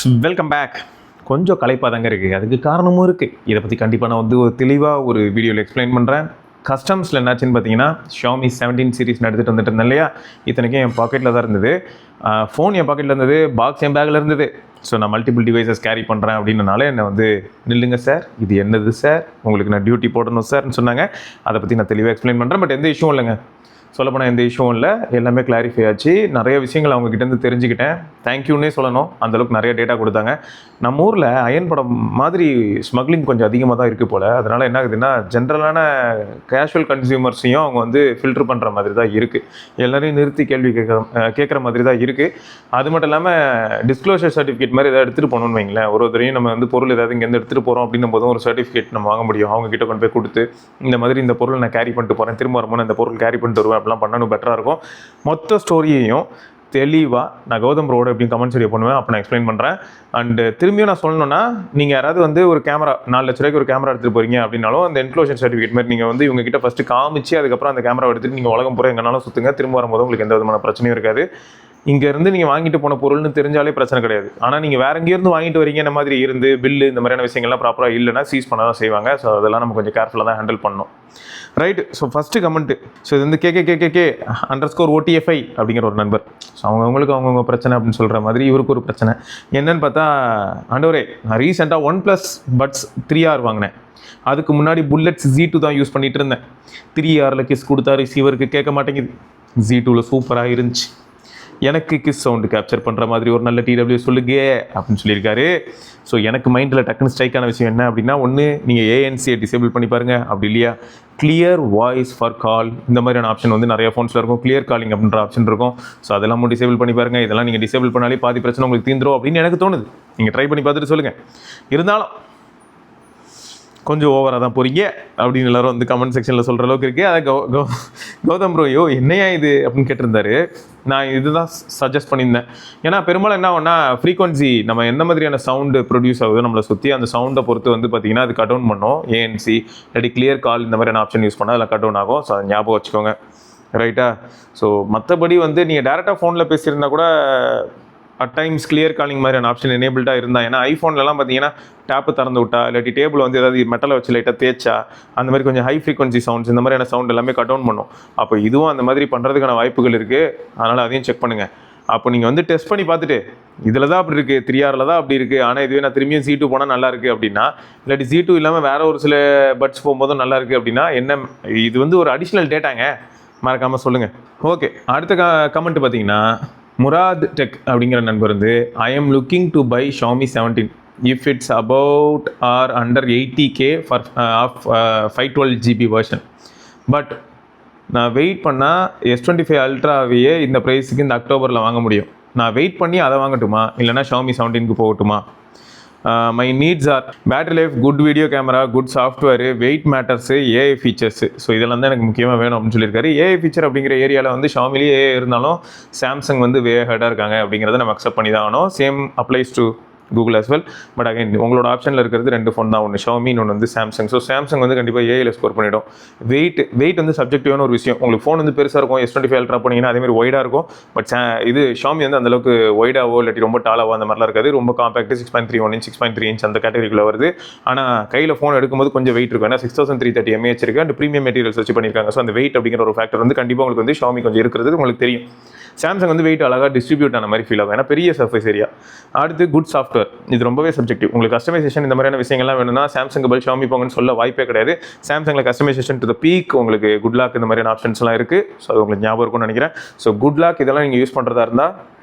Welcome back. கொஞ்சம் களைப்பாக தாங்க இருக்குது, அதுக்கு காரணமும் இருக்குது. இதை பற்றி கண்டிப்பாக நான் வந்து ஒரு தெளிவாக ஒரு வீடியோவில் எக்ஸ்பிளைன் பண்ணுறேன். கஸ்டம்ஸில் என்னாச்சுன்னு பார்த்தீங்கன்னா, Xiaomi 17 சீரிஸ் எடுத்துகிட்டு வந்துட்டு இருந்தேன் இல்லையா, இத்தனைக்கும் என் பாக்கெட்டில் தான் இருந்தது. ஃபோன் என் பாக்கெட்டில் இருந்தது, பாக்ஸ் என் பேக்கில் இருந்தது. ஸோ நான் மல்டிபிள் டிவைசஸ் கேரி பண்ணுறேன் அப்படின்றனால என்னை வந்து நில்லுங்க சார், இது என்னது சார், உங்களுக்கு நான் டியூட்டி போடணும் சார்னு சொன்னாங்க. அதை பற்றி நான் தெளிவாக எக்ஸ்பிளைன் பண்ணுறேன். பட் எந்த இஷ்யூவும் இல்லைங்க, சொல்லப்போனால் எந்த இஷ்யூவும் இல்லை, எல்லாமே கிளாரிஃபை ஆச்சு. நிறைய விஷயங்கள் அவங்ககிட்டேருந்து தெரிஞ்சுக்கிட்டேன். தேங்க்யூன்னே சொல்லணும், அந்தளவுக்கு நிறைய டேட்டா கொடுத்தாங்க. நம்ம ஊரில் அயன் படம் மாதிரி ஸ்மக்லிங் கொஞ்சம் அதிகமாக தான் இருக்குது போல். அதனால் என்ன ஆகுதுன்னா, ஜென்ரலான கேஷுவல் கன்சியூமர்ஸையும் அவங்க வந்து ஃபில்டர் பண்ணுற மாதிரி தான் இருக்குது. எல்லோரையும் நிறுத்தி கேள்வி கேட்குற மாதிரி தான் இருக்குது. அது மட்டும் இல்லாமல் டிஸ்க்ளோஷர் சர்டிஃபிகேட் மாதிரி எதாவது எடுத்துகிட்டு போகணுன்னு வைங்களேன். ஒரு ஒருத்தரையும் நம்ம வந்து பொருள் ஏதாவது இங்கேருந்து எடுத்துகிட்டு போகிறோம் அப்படின்னும் போதும் ஒரு சர்டிஃபிகேட் நம்ம வாங்க முடியும். அவங்ககிட்ட கொண்டு போய் கொடுத்து, இந்த மாதிரி இந்த பொருள் நான் கேரி பண்ணிட்டு போகிறேன், திரும்ப வரும்போது இந்த பொருள் கேரி பண்ணிட்டு வருவேன், அப்படிலாம் பண்ணணும், பெட்டராக இருக்கும். மொத்த ஸ்டோரியையும் தெளிவாக நான் கௌதம் ப்ரோட எப்படியும் கமெண்ட்ஸ் வீடியோ பண்ணுவேன், அப்போ நான் எக்ஸ்பிளைன் பண்ணுறேன். அண்டு திரும்பியும் நான் சொல்லணும்னா, நீங்கள் யாராவது வந்து ஒரு கேமரா 4 லட்ச ரூபாய்க்கு ஒரு கேமரா எடுத்துகிட்டு போகிறீங்க அப்படின்னாலும், அந்த என்க்ளோஷர் சர்டிஃபிகேட் மாதிரி நீங்கள் வந்து இவங்க கிட்ட ஃபஸ்ட்டு காமிச்சு, அதுக்கப்புறம் அந்த கேமரா எடுத்துகிட்டு நீங்கள் உலகம் பூரா எங்கனாலும் சுற்றுங்க, திரும்ப வரும்போது உங்களுக்கு எந்த விதமான பிரச்சனையும் இருக்காது. இங்கேருந்து நீங்கள் வாங்கிட்டு போன பொருள்னு தெரிஞ்சாலே பிரச்சனை கிடையாது. ஆனால் நீங்கள் வேறு எங்கேருந்து வாங்கிட்டு வரீங்க, இந்த மாதிரி இருந்து பில்லு இந்த மாதிரியான விஷயங்கள்லாம் ப்ராப்பராக இல்லைனா சீஸ் பண்ண தான் செய்வாங்க. ஸோ அதெல்லாம் நம்ம கொஞ்சம் கேர்ஃபுல்லாக தான் ஹேண்டில் பண்ணணும். Right. So first comment, so இது வந்து KKKKK_OTFI அப்படிங்கிற ஒரு நண்பர். ஸோ அவங்கவுங்களுக்கு அவங்கவுங்க பிரச்சனை அப்படின்னு சொல்கிற மாதிரி இவருக்கு ஒரு பிரச்சனை. என்னன்னு பார்த்தா, ஆண்டவரே, நான் ரீசெண்டாக OnePlus Buds 3R வாங்கினேன். அதுக்கு முன்னாடி புல்லட்ஸ் Z2 தான் யூஸ் பண்ணிகிட்டு இருந்தேன். 3Rல கிஸ் கொடுத்தா ரிசீவருக்கு கேட்க மாட்டேங்குது. Z2ல சூப்பராக இருந்துச்சு. எனக்கு கிஸ் சவுண்டு கேப்சர் பண்ணுற மாதிரி ஒரு நல்ல TW சொல்லுங்க அப்படின்னு சொல்லியிருக்காரு. ஸோ எனக்கு மைண்டில் டக்குன்னு ஸ்ட்ரைக்கான விஷயம் என்ன அப்படின்னா, ஒன்று நீங்கள் ANC டிசேபிள் பண்ணி பாருங்கள், அப்படி இல்லையா கிளியர் வாய்ஸ் ஃபார் கால் இந்த மாதிரியான ஆப்ஷன் வந்து நிறைய ஃபோன்ஸில் இருக்கும். கிளியர் காலிங் அப்படின்ற ஆப்ஷன் இருக்கும். ஸோ அதெல்லாம் டிசேபிள் பண்ணி பாருங்கள். இதெல்லாம் நீங்கள் டிசேபிள் பண்ணாலே பாதி பிரச்சனை உங்களுக்கு தீந்துரும் அப்படின்னு எனக்கு தோணுது. நீங்கள் ட்ரை பண்ணி பார்த்துட்டு சொல்லுங்கள். இருந்தாலும் கொஞ்சம் ஓவராக தான் போகிறீங்க அப்படின்னு எல்லோரும் வந்து கமெண்ட் செக்ஷனில் சொல்கிற அளவுக்கு இருக்குது. அதை கௌதம் ப்ரோ என்னையா இது அப்படின்னு கேட்டிருந்தாரு. நான் இதுதான் சஜஸ்ட் பண்ணியிருந்தேன். ஏன்னா பெரும்பாலும் என்ன ஆகும்னா, ஃப்ரீக்வன்சி நம்ம எந்த மாதிரியான சவுண்டு ப்ரொடியூஸ் ஆகுது நம்மளை சுற்றி, அந்த சவுண்டை பொறுத்து வந்து பார்த்திங்கன்னா அது கட் டவுன் பண்ணும். ANC இல்லாட்டி கிளியர் கால் இந்த மாதிரியான ஆப்ஷன் யூஸ் பண்ணால் அதில் கட் டவுன் ஆகும். ஸோ அதை ஞாபகம் வச்சுக்கோங்க. ரைட்டா? ஸோ மற்றபடி வந்து நீங்கள் டேரெக்டாக ஃபோனில் பேசியிருந்தால் கூட அட் டைம்ஸ் கிளியர் காலிங் மாதிரியான ஆப்ஷன் எனேபிள்டாக இருந்தால், ஏன்னா ஐஃபோன்லலாம் பார்த்தீங்கன்னா டேப்பு திறந்து விட்டா இல்லாட்டி டேபிள் வந்து ஏதாவது மெட்டலை வச்சு லைட்டாக தேய்ச்சா அந்த மாதிரி கொஞ்சம் ஹை ஃப்ரீக்வன்சி சவுண்ட்ஸ் இந்த மாதிரியான சவுண்ட் எல்லாமே கட் டவுன் பண்ணும். அப்போ இதுவும் அந்த மாதிரி பண்ணுறதுக்கான வாய்ப்புகள் இருக்குது. அதனால் அதையும் செக் பண்ணுங்கள். அப்போ நீங்கள் வந்து டெஸ்ட் பண்ணி பார்த்துட்டு, இதில் தான் அப்படி இருக்குது, 3Rல தான் அப்படி இருக்குது, ஆனால் இதுவே நான் திரும்பியும் Z2 போனால் நல்லா இருக்குது அப்படின்னா, இல்லாட்டி Z2 இல்லாமல் வேறு ஒரு சில பட்ஸ் போகும்போதும் நல்லா இருக்குது அப்படின்னா, என்ன இது வந்து ஒரு அடிஷ்னல் டேட்டாங்க, மறக்காமல் சொல்லுங்கள். ஓகே, அடுத்த கமெண்ட் பார்த்தீங்கன்னா, முராத் டெக் அப்படிங்கிற நண்பர் வந்து, I am looking to buy Xiaomi 17 if it's about or under 80K for 512GB version. But நான் வெயிட் பண்ணால் S25 அல்ட்ராவையே இந்த ப்ரைஸுக்கு இந்த அக்டோபரில் வாங்க முடியும். நான் வெயிட் பண்ணி அதை வாங்கட்டுமா, இல்லைனா Xiaomi 17க்கு போகட்டுமா? My needs are battery life, good video camera, good software, weight matters, AI features. So இதெல்லாம் தான் எனக்கு முக்கியமாக வேணும் அப்படின்னு சொல்லியிருக்காரு. AI ஃபீச்சர் அப்படிங்கிற ஏரியாவில் வந்து ஷாமிலேயே AI இருந்தாலும் சாம்சங் வந்து வே ஹெடாக இருக்காங்க அப்படிங்கிறத நம்ம அக்செப்ட் பண்ணி தான் ஆகணும். Same applies to Google as well. But again உங்களோட ஆப்ஷனில் இருக்கிறது 2 ஃபோன் தான், ஒன்று Xiaomi, இன்னொன்று வந்து சாம்சங். ஸோ சாம்சங் வந்து கண்டிப்பாக ஏஐயில் ஸ்கோர் பண்ணிவிடும். வெயிட் வந்து சப்ஜெக்டிவான ஒரு விஷயம். உங்களுக்கு ஃபோன் வந்து பெருசாக இருக்கும், S25 அல்ட்ரா போனீங்கன்னா அதேமாதிரி ஒய்டாக இருக்கும். பட் இது Xiaomi வந்து அந்தளவுக்கு ஒய்டாவோ இல்லாட்டி ரொம்ப டாலாவோ அந்த மாதிரிலாம் இருக்காது. ரொம்ப காம்பேக்ட், 6.31 inch 6.3 inch அந்த கேட்டகரிக்குள்ளே வருது. ஆனால் கையில் ஃபோன் எடுக்கும்போது கொஞ்சம் வெயிட் இருக்கும். ஏன்னா 6330 mAh இருக்குது, அண்ட் ப்ரீமியம் மெட்டீரியல்ஸ் வச்சு பண்ணியிருக்காங்க. ஸோ அந்த வெயிட் அப்படிங்கிற ஒரு ஃபேக்டர் வந்து கண்டிப்பாக உங்களுக்கு வந்து Xiaomi கொஞ்சம் இருக்கிறது உங்களுக்கு தெரியும். சாம்சங் வந்து வெயிட் அழகாக டிஸ்ட்ரிபியூட் ஆன மாதிரி ஃபீல் ஆகும், ஏன்னா பெரிய சர்ஃபேஸ் ஏரியா. அடுத்து குட் சாஃப்ட்வேர், இது ரொம்பவே சப்ஜெக்டிவ். உங்களுக்கு கஸ்டமைசேஷன் இந்த மாதிரியான விஷயங்கள்லாம் வேணும்னா சாம்சங் பதில் Xiaomi போங்கன்னு சொல்ல வாய்ப்பே கிடையாது. சாம்சங்கில் கஸ்டமைசேஷன் டு த பீக், உங்களுக்கு குட் லாக் இந்த மாதிரியான ஆப்ஷன்ஸ்லாம் இருக்குது. ஸோ அது உங்களுக்கு ஞாபகம் இருக்கும்னு நினைக்கிறேன். ஸோ குட் லாக் இதெல்லாம் நீங்கள் யூஸ் பண்ணுறதா இருந்தால்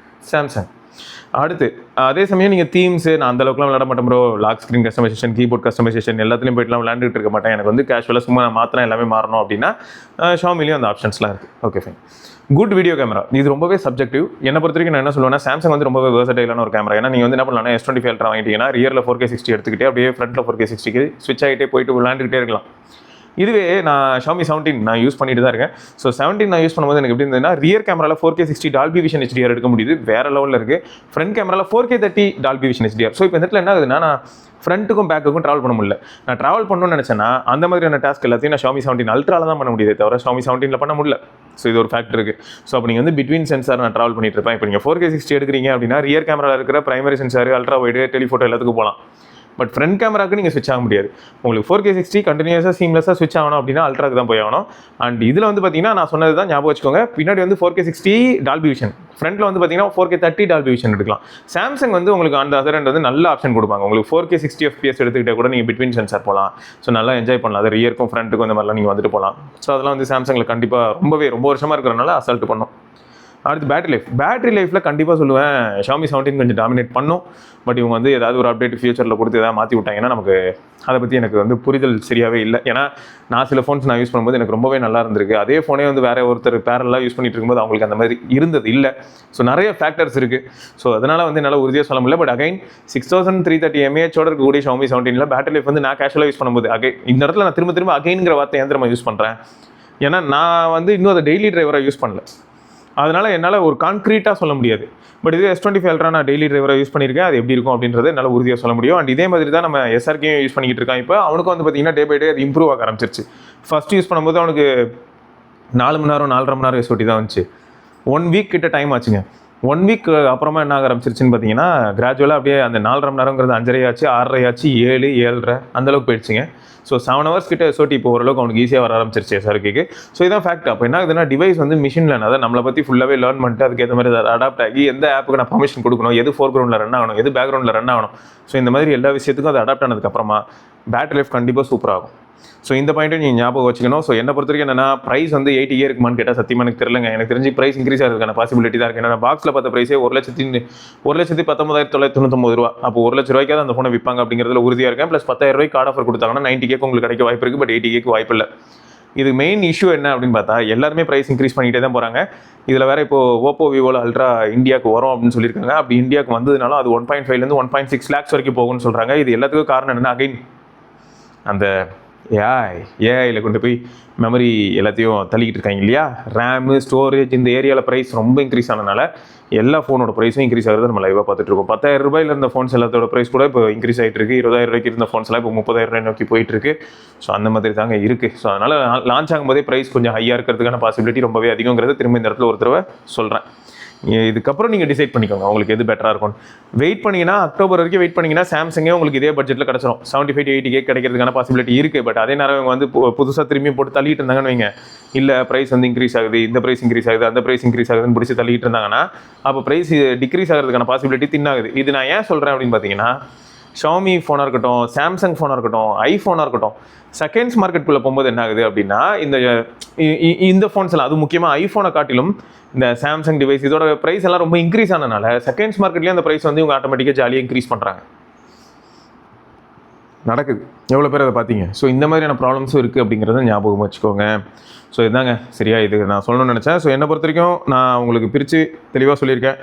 சாம்சங். அடுத்து அதே சமயம் நீங்கள் தீம்ஸு, நான் அந்தளவுக்குலாம் விளாட மாட்டேன் bro, lock screen customisation, keyboard customisation எல்லாத்துலேயும் போய்ட்டுலாம் விளாண்டுட்டு இருக்க மாட்டேன். எனக்கு வந்து கேஷுவலாக சும்மா நான் மாத்திரம் எல்லாமே மாறணும் அப்படின்னா Xiaomiலையும் அந்த ஆப்ஷன்ஸ்லாம் இருக்குது. Okay fine. Good video camera, இது ரொம்பவே சப்ஜெக்டிவ். என்னை பொறுத்த வரைக்கும் நான் என்ன சொல்லுவேன்னா, சாம்சங் வந்து ரொம்பவே வெர்சடைலான ஒரு கேமரா. ஏன்னா நீங்கள் வந்து என்ன பண்ணலாம், S25 அல்ட்ரா வாங்கிட்டீங்கன்னா ரியரில் 4K 60 எடுத்துக்கிட்டே அப்படியே ஃப்ரண்ட்டில் 4K 60க்கு ஸ்விட்ச் ஆகிட்டே போயிட்டு விளாண்டுக்கிட்டே இருக்கலாம். இதுவே நான் Xiaomi 17 நான் யூஸ் பண்ணிட்டு தான் இருக்கேன். ஸோ 17 நான் யூஸ் பண்ணும்போது எனக்கு எப்படி இருந்ததுன்னா, ரியர் கேமராவில் 4K 60 டால்பி விஷன் HDR எடுக்க முடியுது, வேறு லெவலில் இருக்குது. ஃப்ரண்ட் கேமராவில் 4K 30 Dolby vision HDR. So இப்போ இந்த இடத்துல என்ன ஆகுதுன்னா, நான் ஃப்ரண்ட்டுக்கும் பேக்குக்கும் ட்ராவல் பண்ண முடியல. நான் ட்ராவல் பண்ணணும்னு நினச்சேன்னா அந்த மாதிரியான டாஸ்க் எல்லாத்தையும் நான் Xiaomi 17 அல்ட்ரால தான் பண்ண முடியுதே தவிர Xiaomi 17ல பண்ண முடியல. ஸோ இது ஒரு ஃபேக்ட் இருக்குது. ஸோ அப்போ நீங்கள் வந்து பிட்வீன் சென்சார் நான் ட்ராவல் பண்ணிட்டு இருப்பேன். இப்போ நீங்கள் 4K 60 எடுக்கிறீங்க அப்படின்னா ரியர் கேமராவில் இருக்கிற primary sensor, ultra wide, telephoto எல்லாத்துக்கும் போகலாம். பட் ஃப்ரண்ட் கேமராக்கு நீங்கள் ஸ்விட்ச் ஆக முடியாது. உங்களுக்கு 4K 60 கண்டினியூஸாக சீம்லெஸ்ஸாக ஸ்விட்ச் ஆகணும் அப்படின்னா அல்ட்ராக்கு தான் போய் ஆகணும். அண்ட் இதில் வந்து பார்த்தீங்கன்னா நான் சொன்னது தான் ஞாபகம் வச்சுக்கோங்க. பின்னாடி வந்து 4K 60 டால்பி விஷன், ஃப்ரண்ட்டில் வந்து பார்த்தீங்கன்னா 4K 30 டால்பி விஷன் எடுக்கலாம். சாம்சங் வந்து உங்களுக்கு அந்த அதர் எண்ட் வந்து நல்ல ஆப்ஷன் கொடுப்பாங்க. உங்களுக்கு 4K 60 FPS எடுத்துக்கிட்டே கூட நீங்கள் பிட்வீன் சென்சார் போகலாம். ஸோ நல்லா என்ஜாய் பண்ணலாம். அது ரியருக்கும் ஃப்ரண்ட்டுக்கும் இந்த மாதிரிலாம் நீங்கள் வந்துட்டு போகலாம். ஸோ அதெல்லாம் வந்து சாம்சங்கில் கண்டிப்பாக ரொம்ப வருஷமாக இருக்கிறனால அசால்ட் பண்ணும். அடுத்து பேட்டரி லைஃப்பில் கண்டிப்பாக சொல்லுவேன் Xiaomi 17 கொஞ்சம் டாமினேட் பண்ணும். பட் இவங்க வந்து ஏதாவது ஒரு அப்டேட் ஃபியூச்சரில் கொடுத்து எதாவது மாற்றி விட்டாங்கன்னா நமக்கு அதை பற்றி எனக்கு வந்து புரிதல் சரியாகவே இல்லை. ஏன்னா நான் சில ஃபோன்ஸ் நான் யூஸ் பண்ணும்போது எனக்கு ரொம்பவே நல்லா இருந்திருக்கு. அதே ஃபோனே வந்து வேறு ஒருத்தர் பேரலாக யூஸ் பண்ணிட்டு இருக்கும்போது அவங்களுக்கு அந்த மாதிரி இருந்தது இல்லை. ஸோ நிறைய ஃபேக்டர்ஸ் இருக்குது. ஸோ அதனால் வந்து என்னால் உறுதியாக சொல்ல முடியல. பட் அகைன் 6330 mAh இருக்கக்கூடிய Xiaomi 17 பேட்டரி லைஃப் வந்து நான் கேஷுவலாக யூஸ் பண்ணும்போது இந்த இடத்துல நான் திரும்ப அகைன்ங்கிற வார்த்தை ஏந்திரமாக யூஸ் பண்ணுறேன். ஏன்னா நான் வந்து இன்னும் அதை டெய்லி டிரைவராக யூஸ் பண்ணல. அதனால் என்னால் ஒரு கான்க்ரீட்டாக சொல்ல முடியாது. பட் இதே S25 Ultra நான் டெய்லி டிரைவராக யூஸ் பண்ணியிருக்கேன். அது எப்படி இருக்கும் அப்படின்றத என்னால் உறுதியாக சொல்ல முடியும். அண்ட் இதே மாதிரி தான் நம்ம SRKயும் யூஸ் பண்ணிக்கிட்டு இருக்கான். இப்போ அவனுக்கும் வந்து பார்த்தீங்கன்னா டே பை டே அது இம்ப்ரூவ் ஆக ஆரம்பிச்சிருச்சு. ஃபஸ்ட் யூஸ் பண்ணும்போது அவனுக்கு 4 மணி நேரம் 4.5 மணி நேரம் SOT தான் வந்துச்சு. 1 வீக் கிட்ட டைம் ஆச்சுங்க. 1 வீக் அப்புறமா என்ன ஆக ஆரம்பிச்சிருச்சுன்னு பார்த்தீங்கன்னா கிராஜுவலாக அப்படியே அந்த 4.5 மணி நேரங்கிறது 5.5 ஆச்சு, 6.5 ஆச்சு, 7, 7.5 அந்தளவுக்கு போயிடுச்சுங்க. ஸோ 7 hours கிட்ட SOT இப்போ ஓரளவுக்கு அவனுக்கு ஈஸியாக வர ஆரம்பிச்சிருச்சு SRKக்கு. ஸோ இதான் ஃபேக்ட். அப்போ என்ன ஆகுதுன்னா டிவைஸ் வந்து மிஷின் லேர்ன், அதை நம்மளை பற்றி ஃபுல்லாகவே லேர்ன் பண்ணிட்டு அதுக்கேற்ற மாதிரி அதை அடாப்ட் ஆகி எந்த ஆப்புக்கு நான் பர்மிஷன் கொடுக்கணும், எது ஃபோர்க்ரவுண்டில் ரன் ஆகணும், எது பேக்ரவுண்டில் ரன் ஆகணும். ஸோ இந்த மாதிரி எல்லா விஷயத்துக்கும் அது அடாப்ட் ஆனதுக்கப்புறமா பேட்டரி லைஃப் கண்டிப்பாக சூப்பராகும். ஸோ இந்த பாயிண்ட்டை நீங்கள் ஞாபகம் வச்சுக்கணும். ஸோ என்னை பொறுத்த வரைக்கும் என்னன்னா ப்ரைஸ் வந்து 80K இருக்குமான்னு கேட்டால் சத்தியமாக எனக்கு தெரியலங்க. எனக்கு தெரிஞ்சு ப்ரைஸ் இன்க்ரீஸ் ஆகிறதுக்கான பாசிபிலிட்டி தான் இருக்குது. ஏன்னா பாக்ஸில் பார்த்த ப்ரைஸே 1,19,999 ரூபா. அப்போ 1 லட்ச ரூபாய்க்காவது அந்த ஃபோனை விற்பாங்க அப்படிங்கிறதுல உறுதியாக இருக்கேன். ப்ளஸ் 10,000 ரூபாய்க்கு கார்டு ஆஃபர் கொடுத்தாங்கன்னா 90K உங்களுக்கு கிடைக்க வாய்ப்பு இருக்குது. பட் 80K வாய்ப்பு இல்லை. இது மெயின் இஷ்யூ என்ன அப்படின்னு பார்த்தா எல்லாருமே ப்ரைஸ் இன்க்ரீஸ் பண்ணிகிட்டே தான் போகிறாங்க. இதில் வேறு இப்போ ஓப்போ விவோவில் அல்ட்ரா இந்தியாவுக்கு வரும் அப்படின்னு சொல்லியிருக்காங்க. அப்படி இந்தியாவுக்கு வந்ததுனால அது 1.5லேருந்து 1.6 lakhs வரைக்கும் போகும்னு சொல்கிறாங்க. இது எல்லாத்துக்கும் காரணம் என்னென்னா அகைன் அந்த ஏஐயில் கொண்டு போய் மெமரி எல்லாத்தையும் தள்ளிக்கிட்டு இருக்காங்க இல்லையா. ரேமு, ஸ்டோரேஜ், இந்த ஏரியாவில் ப்ரைஸ் ரொம்ப இன்க்ரீஸ் ஆனதுனால எல்லா ஃபோனோட ப்ரைஸும் இன்க்ரீஸ் ஆகிறது நம்ம லைவாக பார்த்துட்டு இருக்கோம். 10,000 ரூபாயில் இருந்த ஃபோன்ஸ் எல்லாத்தோட ப்ரைஸ் கூட இப்போ இன்க்ரீஸ் ஆகிட்டு இருக்குது. 20,000 ரூபாய்க்கு இருந்த ஃபோன்ஸ்லாம் இப்போ 30,000 ரூபாய் நோக்கி போயிட்டு இருக்கு. ஸோ அந்த மாதிரி தாங்க இருக்குது. ஸோ அதனால் லான்ச் ஆகும்போதே ப்ரைஸ் கொஞ்சம் ஹையாக இருக்கிறதுக்கான பாசிபிலிட்டி ரொம்பவே அதிகங்கிறத திரும்ப இந்த இடத்துல ஒரு தடவை சொல்கிறேன். இதுக்கப்புறம் நீங்கள் டிசைட் பண்ணிக்கோங்க உங்களுக்கு எது பெட்டராக இருக்கும். வெயிட் பண்ணிங்கன்னா அக்டோபர் வரைக்கும் வெயிட் பண்ணிங்கன்னா சாம்சங்கே உங்களுக்கு இதே பட்ஜெட்டில் கிடச்சிரும். 75 to 80K கிடைக்கிறதுக்கான பாசிபிலிட்டி இருக்குது. பட் அதே நேரம் இவங்க வந்து புதுசாக திரும்பியும் போட்டு தள்ளிட்டு இருந்தாங்கன்னு வைங்க, இல்லை ப்ரைஸ் வந்து இன்க்ரீஸ் ஆகுது, இந்த ப்ரைஸ் இன்க்ரீஸ் ஆகுது, அந்த ப்ரைஸ் இன்க்ரீஸ் ஆகுதுன்னு பிடிச்சி தள்ளிட்டு இருந்தாங்கன்னா அப்போ ப்ரைஸ் டிக்ரீஸ் ஆகிறதுக்கான பாசிபிலிட்டி தின்னாகுது. இது நான் ஏன் சொல்கிறேன் அப்படின்னு பார்த்தீங்கன்னா Xiaomi ஃபோனாக இருக்கட்டும், சாம்சங் ஃபோனாக இருக்கட்டும், ஐஃபோனாக இருக்கட்டும், செகண்ட்ஸ் மார்க்கெட்டுக்குள்ளே போகும்போது என்ன ஆகுது அப்படின்னா இந்த ஃபோன்ஸ் எல்லாம், அது முக்கியமாக ஐஃபோனை காட்டிலும் இந்த சாம்சங் டிவைஸ் இதோட ப்ரைஸ் எல்லாம் ரொம்ப இன்க்ரீஸ் ஆனதுனால செகண்ட்ஸ் மார்க்கெட்லேயே அந்த ப்ரைஸ் வந்து இவங்க ஆட்டோமேட்டிக்காக ஜாலியாக இன்க்ரீஸ் பண்ணுறாங்க. நடக்குது. எவ்வளோ பேர் அதை பார்த்தீங்க. ஸோ இந்த மாதிரியான ப்ராப்ளம்ஸும் இருக்குது அப்படிங்கிறத ஞாபகம் வச்சுக்கோங்க. ஸோ இதாங்க சரியா இது நான் சொல்லணும்னு நினச்சேன். ஸோ என்னை பொறுத்த வரைக்கும் நான் உங்களுக்கு பிரித்து தெளிவாக சொல்லியிருக்கேன்.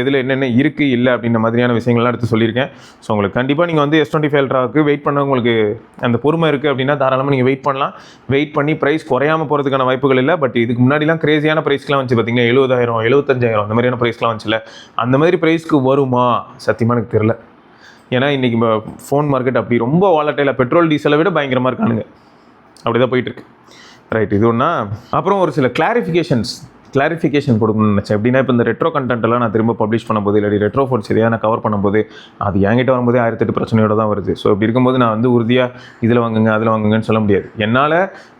எதில் என்னென்ன இருக்குது இல்லை அப்படின்ற மாதிரியான விஷயங்கள்லாம் எடுத்து சொல்லியிருக்கேன். ஸோ உங்களுக்கு கண்டிப்பாக நீங்கள் வந்து S25 Ultraக்கு வெயிட் பண்ண உங்களுக்கு அந்த பொறுமை இருக்குது அப்படின்னா தாராளமாக நீங்கள் வெயிட் பண்ணலாம். வெயிட் பண்ணி ப்ரைஸ் குறையாமல் போகிறதுக்கான வாய்ப்புகள் இல்லை. பட் இதுக்கு முன்னாடிலாம் கிரேசியான ப்ரைஸ்க்கெலாம் வந்துச்சு பார்த்தீங்கன்னா 70,000, 75,000 அந்த மாதிரியான ப்ரைஸ்லாம் வந்துச்சுல. அந்த மாதிரி ப்ரைஸ்க்கு வருமா சத்தியமாக எனக்கு தெரியல. ஏன்னா இன்றைக்கி ஃபோன் மார்க்கெட் அப்படி ரொம்ப வாலட்டைலாக பெட்ரோல் டீசலை விட பயங்கரமாக இருக்கானுங்க. அப்படி தான் போயிட்டுருக்கு. ரைட், இது ஒன்றா. அப்புறம் ஒரு சில கிளாரிஃபிகேஷன் கொடுக்கணும்னு நினச்சேன். எப்படின்னா இப்போ இந்த ரெட்ரோ கண்டென்ட்டெல்லாம் நான் திரும்ப பப்ளிஷ் பண்ணும்போது இல்லாட்டி ரெட்ரோ ஃபோன்ஸ் எதையாக நான் கவர் பண்ணும்போது அது என்கிட்ட வரும்போதே 1008 பிரச்சனையோடு தான் வருது. ஸோ இப்படி இருக்கும்போது நான் வந்து உறுதியாக இதில் வாங்குங்க அதில் வாங்குங்கன்னு சொல்ல முடியாது. என்னால்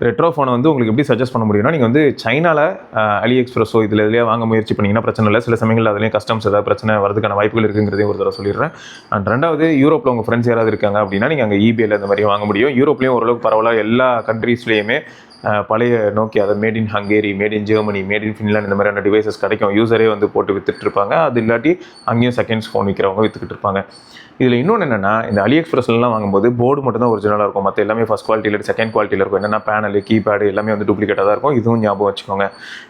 ரெட்ரோ ஃபோனை வந்து உங்களுக்கு எப்படி சஜஸ்ட் பண்ண முடியும்னா நீங்கள் வந்து சைனாவில் அலி எக்ஸ்பிரஸோ எதுலேயே வாங்க முயற்சி பண்ணிங்கன்னா பிரச்சனை இல்லை. சில சமயங்களில் அதுலேயும் கஸ்டம்ஸ் ஏதாவது பிரச்சனை வரதுக்கான வாய்ப்புகள் இருக்குங்கிறதையும் ஒரு தடவை சொல்லிடுறேன். அண்ட் ரெண்டாவது, யூரோப்பில் உங்கள் ஃப்ரெண்ட்ஸ் யாராவது இருக்காங்க அப்படின்னா நீங்கள் அங்கே eBayல இந்த மாதிரி வாங்க முடியும். யூரோப்லேயும் ஓரளவுக்கு பரவாயில்ல. எல்லா கண்ட்ரீஸ்லேயுமே பழைய நோக்கி அதை made in Hungary, made in Germany, made in Finland இந்த மாதிரியான டிவைசஸ் கிடைக்கும். யூஸரே வந்து போட்டு வித்துட்டு இருப்பாங்க. அது இல்லாட்டி அங்கேயும் செகண்ட்ஸ் ஃபோன் விற்கிறவங்க விற்றுக்கிட்டு இருப்பாங்க. இதில் இன்னொன்று என்னென்னா இந்த அலி எக்ஸ்பிரஸ்லாம் வாங்கும்போது போர்டு மட்டும் தான் ஒரிஜினலாக இருக்கும். மற்ற எல்லாமே ஃபஸ்ட் குவாலிட்டியில் செகண்ட் குவாலிட்டியில் இருக்கும். என்னென்னா பேனல், கீபேடு எல்லாமே வந்து டூப்ளிகேட்டாக தான் இருக்கும். இதுவும் ஞாபகம் வச்சுக்கோங்க.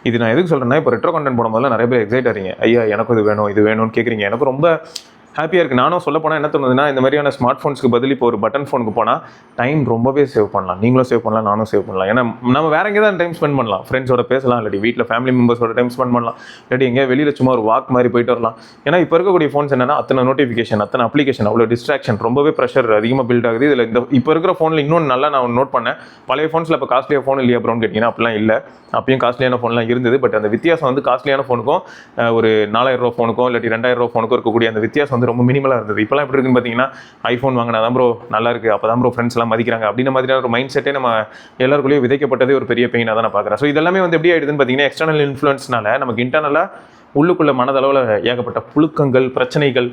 இது நான் எதுக்கு சொல்கிறேன்னா இப்போ ரெட்ரோ கண்டென்ட் போடும்போது நிறைய பேர் எக்ஸைட் ஆகிறீங்க. ஐயா எனக்கும் இது வேணும் இது வேணும்னு கேட்குறீங்க. எனக்கு ரொம்ப ஹாப்பியாக இருக்குது. நானும் சொல்ல போனால் என்ன தோணுதுன்னா, இந்த மாதிரியான ஸ்மார்ட் ஃபோன்ஸ்க்கு பதில் இப்போ ஒரு பட்டன் ஃபோனுக்கு போனால் டைம் ரொம்பவே சேவ் பண்ணலாம். நீங்களும் சேவ் பண்ணலாம், நானும் சேவ் பண்ணலாம். ஏன்னா நம்ம வேற எங்கே தான் டைம் ஸ்பெண்ட் பண்ணலாம். ஃப்ரெண்ட்ஸோட பேசலாம், இல்லாட்டி வீட்டில் ஃபேமிலி மெம்பர்ஸோட டைம் ஸ்பெண்ட் பண்ணலாம், இல்லாட்டி எங்கேயா வெளியில் சும்மா ஒரு வாக் மாதிரி போயிட்டு வரலாம். ஏன்னா இப்போ இருக்கக்கூடிய ஃபோன்ஸ் என்னன்னா அத்தனை நோட்டிஃபிகேஷன், அத்தனை அப்ளிகேஷன், அவ்வளோ டிஸ்ட்ராக்ஷன், ரொம்பவே ப்ரெஷர் அதிகமாக பில்ட் ஆகுது. இதில் இந்த இப்போ இருக்கிற ஃபோனில் இன்னொன்று நல்லா நான் நோட் பண்ணேன். பழைய ஃபோன்ஸில் இப்போ காஸ்ட்லியாக ஃபோன் இல்லையா ப்ரோன்னு கேட்டிங்கன்னா அப்படிலாம் இல்லை. அப்பயும் காஸ்ட்லியான ஃபோன்லாம் இருந்தது. பட் அந்த வித்தியாசம் வந்து காஸ்ட்லியான ஃபோனுக்கும் ஒரு 4000 ரூபா ஃபோனுக்கும் இல்லாட்டி 2000 ரூபா ஃபோனுக்கும் இருக்கக்கூடிய அந்த வித்தியாசம் வந்து ரொம்ப மினிமலாக இருந்தது. இப்போலாம் எப்படி இருக்குன்னு பார்த்தீங்கன்னா, ஐஃபோன் வாங்கினா தான் ப்ரோ நல்லா இருக்குது, அப்போ தான் ப்ரோ ஃப்ரெண்ட்ஸ் எல்லாம் மதிக்கிறாங்க அப்படின்ற மாதிரியான ஒரு மைண்ட் செட்டே நம்ம எல்லாருக்குள்ளேயும் விதைக்கப்பட்டதே ஒரு பெரிய பெயினாக தான் நான் பார்க்குறேன். ஸோ இதெல்லாமே வந்து எப்படி ஆயிடுதுன்னு பார்த்தீங்கன்னா, எக்ஸ்டர்னல் இன்ஃப்ளூயன்ஸ்னால நமக்கு இன்டர்னலாக உள்ளுக்குள்ள மனதளவில் ஏகப்பட்ட புழுக்கங்கள், பிரச்சனைகள்.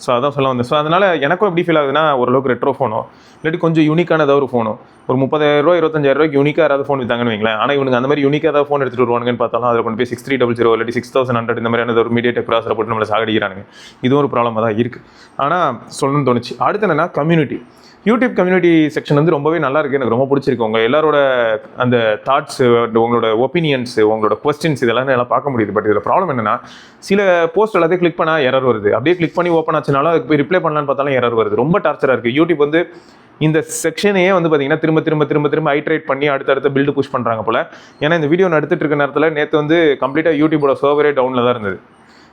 ஸோ அதான் சொல்ல வந்தேன். ஸோ அதனால் எனக்கும் எப்படி ஃபீல் ஆகுதுன்னா, ஓரளவுக்கு ரெட்ரோ ஃபோனோ இல்லாட்டி கொஞ்சம் யூனிக்கான ஏதாவது ஒரு ஃபோனோ, ஒரு 30,000 ரூபா 25,000 ரூபாய்க்கு யூனிக்காக ஏதாவது ஃபோன் வித்தாங்கன்னு வைங்களேன். ஆனால் இவனுக்கு அந்த மாதிரி யூனிக்காக ஏதாவது ஃபோன் எடுத்துகிட்டு வருவானுங்கன்னு பார்த்தாலும் அதில் கொண்டு போய் 6300 இல்லாட்டி 6100 இந்த மாதிரியான ஒரு மீடியாடெக் ப்ராசரை போட்டு நம்மளை சாகடிக்கிறானுங்க. இதுவும் ஒரு ப்ராப்ளமாக தான் இருக்குது. ஆனால் சொல்லணும்னு தோணுச்சு. அடுத்து என்னன்னா, கம்யூனிட்டி. யூடியூப் கம்யூனிட்டி செக்ஷன் வந்து ரொம்பவே நல்லா இருக்குது. எனக்கு ரொம்ப பிடிச்சிருக்கு. உங்கள் எல்லாரோட அந்த தாட்ஸ், உங்களோட ஒப்பீனியன்ஸ், உங்களோட கொஸ்டின்ஸ் இதெல்லாம் எல்லாம் பார்க்க முடியுது. பட் இதில் ப்ராப்ளம் என்னன்னா, சில போஸ்ட் எல்லாத்தையும் கிளிக் பண்ணால் எரர் வருது. அப்படியே கிளிக் பண்ணி ஓப்பன் ஆச்சுனாலும் அதுக்கு போய் ரிப்ளை பண்ணலான்னு பார்த்தாலும் எரர் வருது. ரொம்ப டார்ச்சராக இருக்குது. யூடியூப் வந்து இந்த செக்ஷனையே வந்து பார்த்தீங்கன்னா திரும்ப ஐட்ரேட் பண்ணி அடுத்தடுத்த பில்டு புஷ் பண்ணுறாங்க போல. ஏன்னா இந்த வீடியோ நான் எடுத்துகிட்டு இருக்க நேரத்தில் நேற்று வந்து கம்ப்ளீட்டாக யூடியூபோட சர்வரே டவுனில் தான் இருந்தது.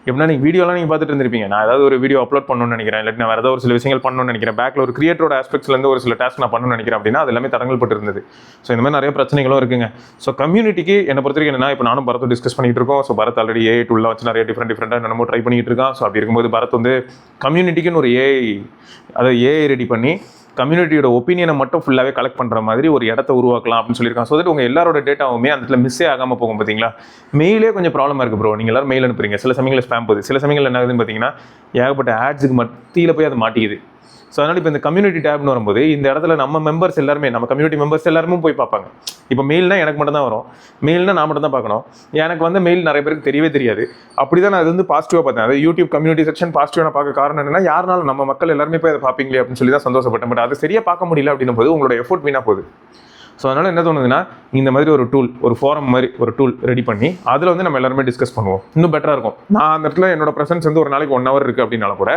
எப்படின்னா நீங்கள் வீடியோலாம் நீங்கள் பார்த்துட்டு இருந்திருப்பீங்க. நான் ஏதாவது ஒரு வீடியோ அப்லோட் பண்ணணும்னு நினைக்கிறேன், இல்லாட்டி நான் வேறு ஏதாவது ஒரு சில விஷயங்கள் பண்ணணும்னு நினைக்கிறேன், பேக்கில் ஒரு கிரியேட்டரோட ஆஸ்பெக்ட்ஸ்லேருந்து ஒரு சில டாஸ்க் நான் பண்ணணும்னு நினைக்கிறேன் அப்படின்னா அது எல்லாமே தடங்கல் பட்டு இருந்தது. ஸோ இந்த மாதிரி நிறைய பிரச்சனைகளும் இருக்குங்க. ஸோ கம்யூனிட்டிக்கு என்னை பொறுத்த வரைக்கும் என்னன்னா, இப்போ நானும் பரத்தும் டிஸ்கஸ் பண்ணிட்டு இருக்கோம். ஸோ பரத் ஆல்ரெடி ஏஐ டூலில் வச்சு நிறைய டிஃப்ரெண்டாக என்னமோ ட்ரை பண்ணிட்டு இருக்கான். ஸோ அப்படி இருக்கும்போது பரத் வந்து கம்யூனிட்டிக்குன்னு ஒரு ஏஐ ரெடி பண்ணி கம்யூனிட்டியோட ஒப்பீனியனை மட்டும் ஃபுல்லாகவே கலெக்ட் பண்ணுற மாதிரி ஒரு இடத்த உருவாக்கலாம் அப்படின்னு சொல்லியிருக்காங்க. ஸோ தட் உங்கள் எல்லாரோட டேட்டாவுமே அந்த இடத்துல மிஸ்ஸே ஆகாமல் போகும். பார்த்தீங்களா, மெயிலே கொஞ்சம் ப்ராப்ளமாக இருக்குது ப்ரோ. நீங்கள் எல்லாரும் மெயில் அனுப்புறீங்க, சில சமயங்களில் ஸ்பேம் போகுது, சில சமயங்கள் என்ன ஆகுதுன்னு பார்த்தீங்கன்னா ஏகப்பட்ட ஆட்ஸுக்கு மத்தியில் போய் அது மாட்டிக்குது. ஸோ அதனால் இப்போ இந்த கம்யூனிட்டி டேப்னு வரும்போது இந்த இடத்துல நம்ம மெம்பர்ஸ் எல்லாருமே, நம்ம கம்யூனிட்டி மெம்பர்ஸ் எல்லாருமே போய் பார்ப்பாங்க. இப்போ மெயில்னா எனக்கு மட்டும் தான் வரும், மெயில்னா நான் மட்டும் தான் பார்க்கணும். எனக்கு வந்து மெயில் நிறைய பேருக்கு தெரியவே தெரியாது. அப்படி தான் நான் அது வந்து பாசிட்டிவாக பார்த்தேன். அது யூடியூப் கம்யூனிட்டி செக்ஷன் பாசிட்டிவாக நான் பார்க்க காரணம் என்னன்னா, யாருனாலும் நம்ம மக்கள் எல்லாருமே போய் அதை பார்ப்பீங்களே அப்படின்னு சொல்லி தான் சந்தோஷப்பட்டேன். பட் அது சரியாக பார்க்க முடியல அப்படின்னும் போது உங்களோட எஃபோர்ட் வீணாக போகுது. ஸோ அதனால் என்ன தோணுதுன்னா, இந்த மாதிரி ஒரு டூல், ஒரு ஃபோரம் மாதிரி ஒரு டூல் ரெடி பண்ணி அதில் வந்து நம்ம எல்லாருமே டிஸ்கஸ் பண்ணுவோம். இன்னும் பெட்டராக இருக்கும். நான் அந்த இடத்துல என்னோட ப்ரெசன்ஸ் வந்து ஒரு நாளைக்கு 1 hour இருக்குது அப்படின்னால கூட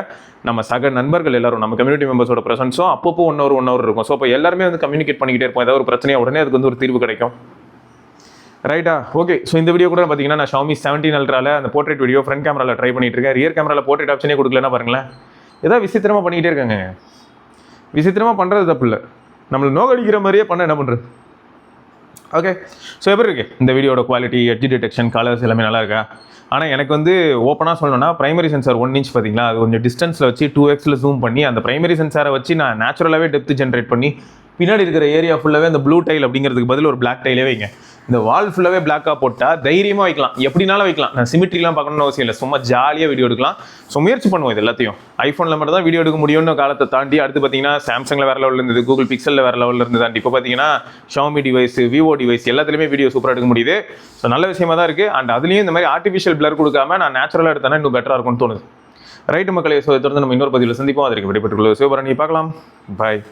நம்ம சக நண்பர்கள் எல்லாரும், நம்ம கம்யூனிட்டி மெம்பர்ஸோட ப்ரெசன்ஸும் அப்பப்போ 1 hour இருக்கும். ஸோ அப்போ எல்லாருமே வந்து கம்யூனிகேட் பண்ணிக்கிட்டே இருப்போம். ஏதாவது ஒரு பிரச்சனையாக உடனே அதுக்கு வந்து ஒரு தீர்வு கிடைக்கும். ரைட்டா? ஓகே. ஸோ இந்த வீடியோ கூட பார்த்தீங்கன்னா நான் Xiaomi 17 Ultraல அந்த போர்ட்ரேட் வீடியோ ஃப்ரண்ட் கேமராவில் ட்ரை பண்ணிட்டு இருக்கேன். ரியர் கேமராவில் போர்ட்ரேட் ஆப்ஷனே கொடுக்கலன்னா பாருங்களேன். ஏதாவது விசித்திரமாக பண்ணிக்கிட்டே இருக்காங்க. விசித்திரமாக பண்ணுறது தப்பு இல்லை, நம்மளை நோக்கடிக்கிற மாதிரியே பண்ண என்ன பண்ணுறது? ஓகே. ஸோ எப்படி இருக்குது இந்த வீடியோட குவாலிட்டி, எட்ஜ் டிடெக்ஷன், கலர்ஸ் எல்லாமே நல்லா இருக்கா? ஆனால் எனக்கு வந்து ஓப்பனாக சொல்லணும்னா, பிரைமரி சென்சார் 1 inch பார்த்தீங்களா, அது கொஞ்சம் டிஸ்டன்ஸில் வச்சு 2x ஜூம் பண்ணி அந்த பிரைமரி சென்சாரை வச்சு நான் நேச்சுரலாகவே டெப்த் ஜென்ரேட் பண்ணி பின்னாடி இருக்கிற ஏரியா ஃபுல்லாகவே அந்த ப்ளூ டைல் அப்படிங்கிறதுக்கு பதில் ஒரு பிளாக் டைலே வைங்க. இந்த வால் ஃபுல்லாகவே பிளாக்காக போட்டால் தைரியமாக வைக்கலாம், எப்படினாலும் வைக்கலாம். நான் சிமிட்ரிலாம் பார்க்கணும்னு அவசியம் இல்லை, சும்மா ஜாலியாக வீடியோ எடுக்கலாம். ஸோ முயற்சி பண்ணுவோம் இது எல்லாத்தையும். ஐஃபோனில் மட்டும் தான் வீடியோ எடுக்க முடியும்னு காலத்தை தாண்டி அடுத்து பார்த்தீங்கன்னா சாம்சங்கில் வேறு லெவலில் இருந்தது, கூகுள் பிக்சலில் வேறு லெவலில் இருந்து தாண்டி இப்போ பார்த்தீங்கன்னா Xiaomi டிவைஸ், விவோ டிவைஸ் எல்லாத்துலேயுமே வீடியோ சூப்பராக எடுக்க முடியுது. ஸோ நல்ல விஷயமா தான் இருக்குது. அண்ட் அதுலேயும் இந்த மாதிரி ஆர்டிஃபிஷியல் பிளர் கொடுக்காம நான் நேச்சுரலாக எடுத்தேன்னா இன்னும் பெட்டராக இருக்கும்னு தோணுது. ரைட்டு மக்களே. ஸோ தொடர்ந்து நம்ம இன்னொரு பதிவில் சந்திப்போம். அதற்கு விடைபெற்றுக் கொள்வது சிவபரணி. பார்க்கலாம். பாய்.